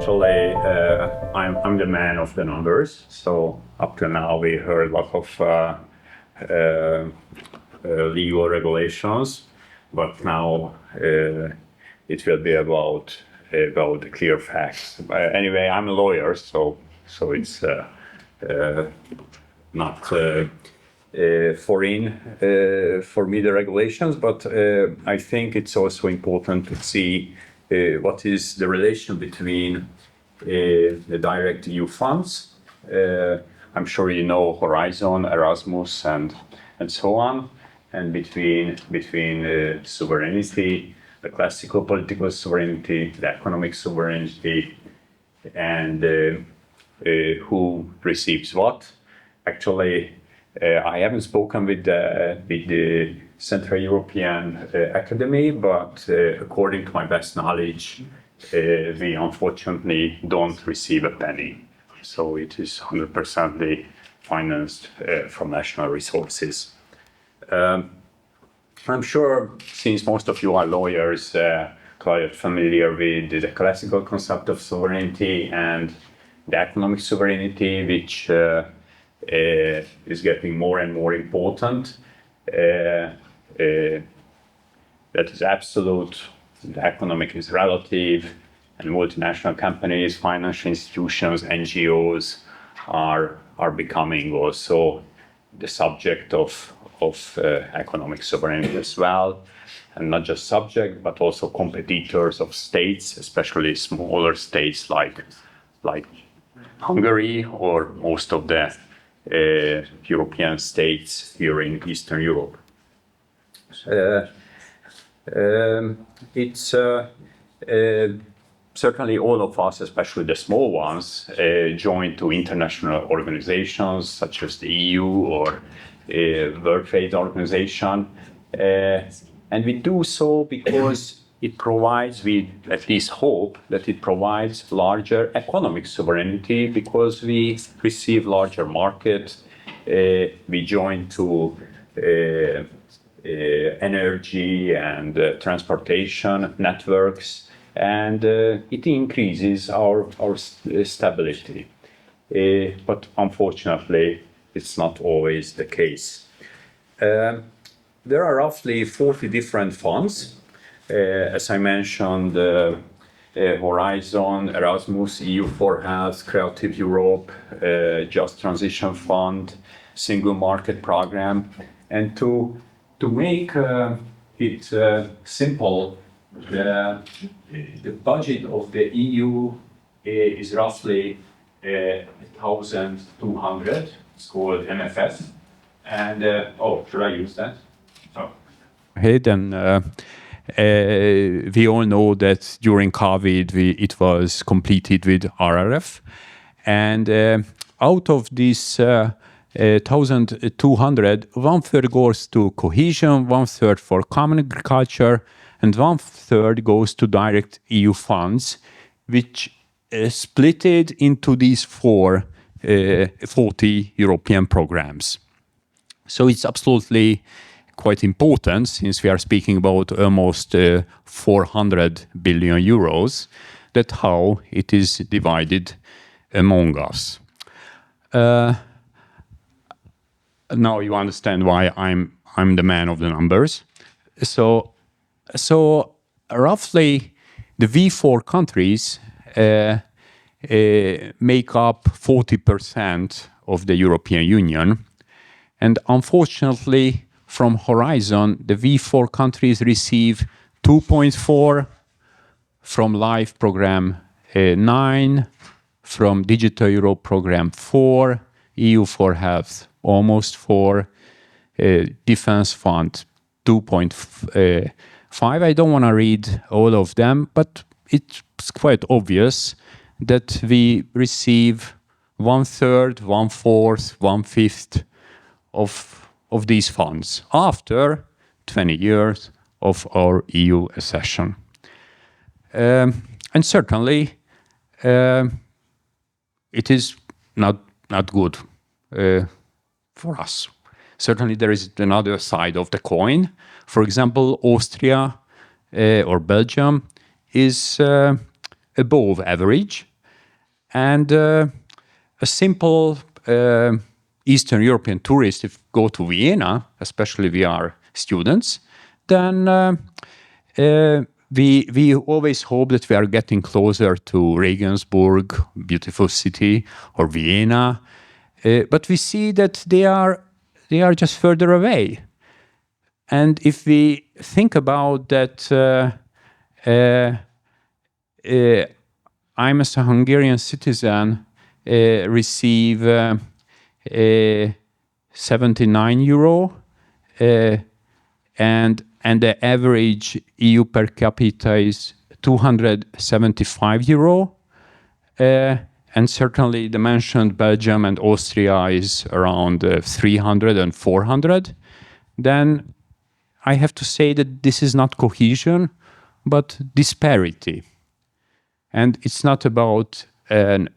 Actually, I'm the man of the numbers. So up to now, we heard a lot of legal regulations, but now it will be about the clear facts. Anyway, I'm a lawyer, so it's not foreign for me, the regulations, but I think it's also important to see what is the relation between the direct EU funds. I'm sure you know Horizon, Erasmus, and so on, and between sovereignty, the classical political sovereignty, the economic sovereignty, and who receives what. Actually, I haven't spoken with the Central European Academy, but according to my best knowledge, we unfortunately don't receive a penny. So it is 100% financed from national resources. I'm sure, since most of you are lawyers, quite familiar with the classical concept of sovereignty and the economic sovereignty, which is getting more and more important. That is absolute, the economic is relative, and multinational companies, financial institutions, NGOs are becoming also the subject of economic sovereignty as well, and not just subject, but also competitors of states, especially smaller states like Hungary or most of the European states here in Eastern Europe. It's certainly all of us, especially the small ones, join to international organizations such as the EU or World Trade Organization, and we do so because it provides, we at least hope that it provides larger economic sovereignty because we receive larger market, we join to energy and transportation networks, and it increases our stability. But unfortunately, it's not always the case. There are roughly 40 different funds. As I mentioned, Horizon, Erasmus, EU for Health, Creative Europe, Just Transition Fund, Single Market Program. And to make it simple, the budget of the EU is roughly 1,200. It's called MFF. And, should I use that? We all know that during COVID, it was completed with RRF. And out of this 1,200, 1/3 goes to cohesion, 1/3 for common agriculture, and 1/3 goes to direct EU funds, which split it into these 40 European programs. So it's absolutely quite important, since we are speaking about almost 400 billion euros, that how it is divided among us. Now you understand why I'm the man of the numbers. So roughly the V4 countries make up 40% of the European Union, and unfortunately, from Horizon, the V4 countries receive 2.4, from LIFE program 9, from Digital Europe program 4, EU for Health almost 4, Defense Fund 2.5. I don't want to read all of them, but it's quite obvious that we receive 1/3, 1/4, 1/5 of these funds after 20 years of our EU accession. And certainly it is not good for us. Certainly there is another side of the coin. For example, Austria or Belgium is above average, And a simple Eastern European tourist, if go to Vienna, especially we are students, then we always hope that we are getting closer to Regensburg, beautiful city, or Vienna, but we see that they are just further away. And if we think about that, I'm as a Hungarian citizen receive 79 euro, and the average EU per capita is 275 euro. And certainly the mentioned Belgium and Austria is around 300 and 400. Then I have to say that this is not cohesion, but disparity. And it's not about a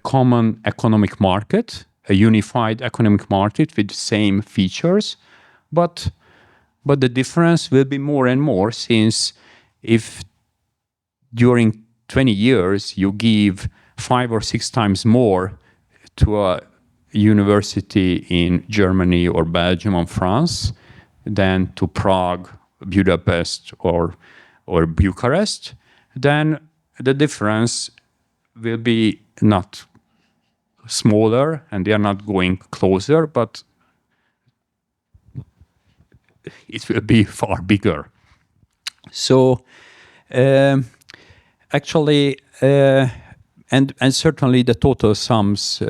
common economic market, a unified economic market with the same features, but the difference will be more and more, since if during 20 years you give 5 or 6 times more to a university in Germany or Belgium or France than to Prague, Budapest, or Bucharest, then the difference will be not smaller and they are not going closer, but it will be far bigger. So actually, and certainly the total sums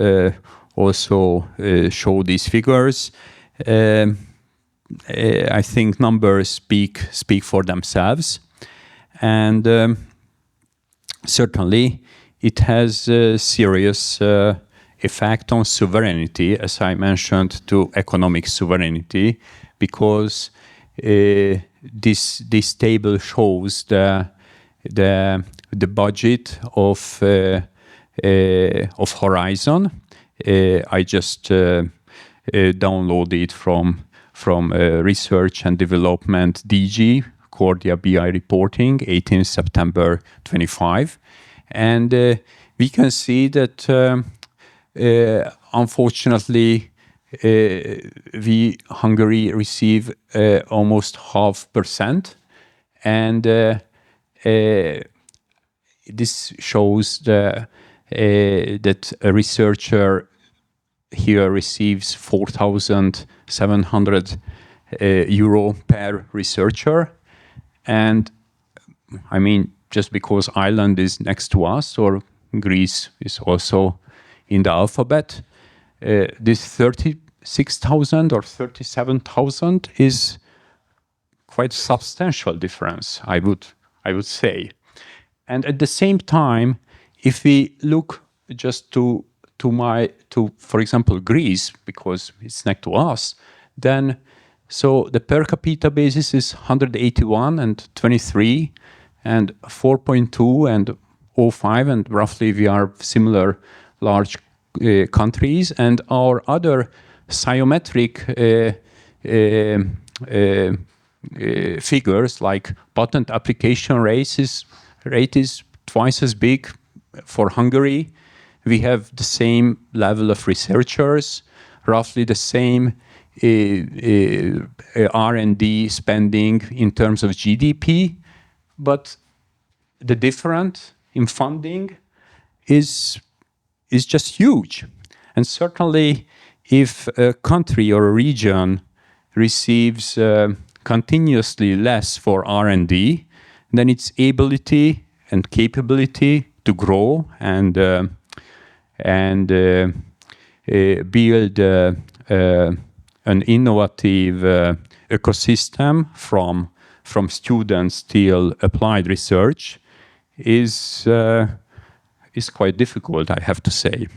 also show these figures. I think numbers speak for themselves, and certainly it has a serious effect on sovereignty, as I mentioned, to economic sovereignty, because this table shows the budget of Horizon. I just downloaded from Research and Development DG, Cordia BI reporting, 18 September 25. And we can see that unfortunately Hungary receive almost 0.5%, and this shows that a researcher here receives 4,700 euro per researcher. And I mean, just because Ireland is next to us, or Greece is also in the alphabet, this 36,000 or 37,000 is quite substantial difference, I would say. And at the same time, if we look just to for example Greece, because it's next to us, then so the per capita basis is 181 and 23 and 4.2 and 05, and roughly we are similar large countries, and our other psychometric figures like patent application rate is twice as big for Hungary. We have the same level of researchers, roughly the same R&D spending in terms of GDP, but the difference in funding is just huge. And certainly if a country or a region receives continuously less for R&D, then its ability and capability to grow and build an innovative ecosystem from students till applied research is quite difficult, I have to say.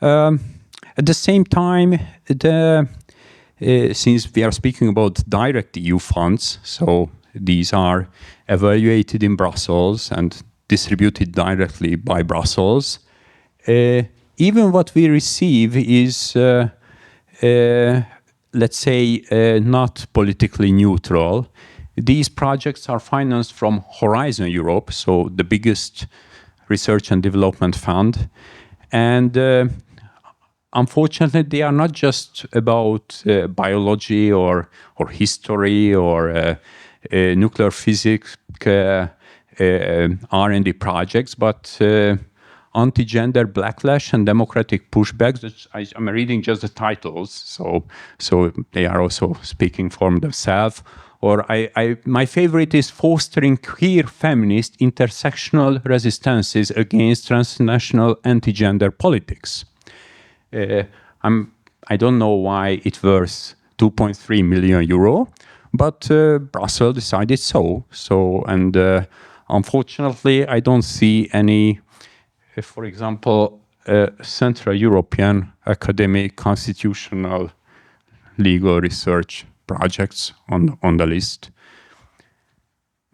At the same time, since we are speaking about direct EU funds, so these are evaluated in Brussels and distributed directly by Brussels, even what we receive is, let's say, not politically neutral. These projects are financed from Horizon Europe, so the biggest Research and Development Fund. And unfortunately, they are not just about biology or history or nuclear physics R&D projects, but anti-gender backlash and democratic pushbacks. I'm reading just the titles, so they are also speaking for themselves. Or my favorite is fostering queer feminist intersectional resistances against transnational anti-gender politics. I don't know why it worth 2.3 million euro, but Brussels decided so. And unfortunately, I don't see any, for example, Central European academic constitutional legal research projects on the list.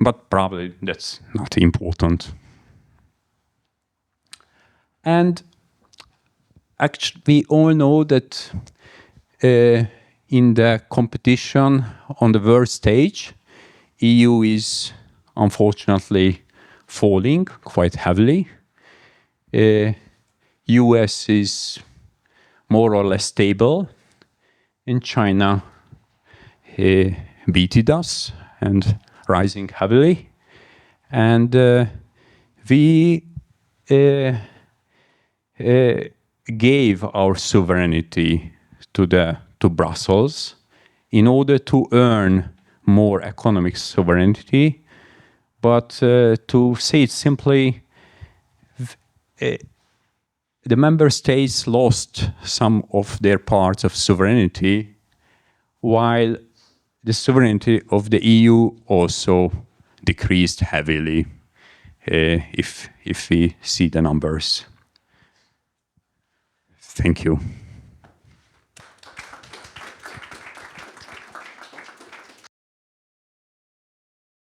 But probably that's not important. And actually, we all know that in the competition on the world stage, EU is unfortunately falling quite heavily. US is more or less stable. In China, beated us and rising heavily. And we gave our sovereignty to Brussels in order to earn more economic sovereignty. But to say it simply, the member states lost some of their parts of sovereignty, while the sovereignty of the EU also decreased heavily, if we see the numbers. Thank you.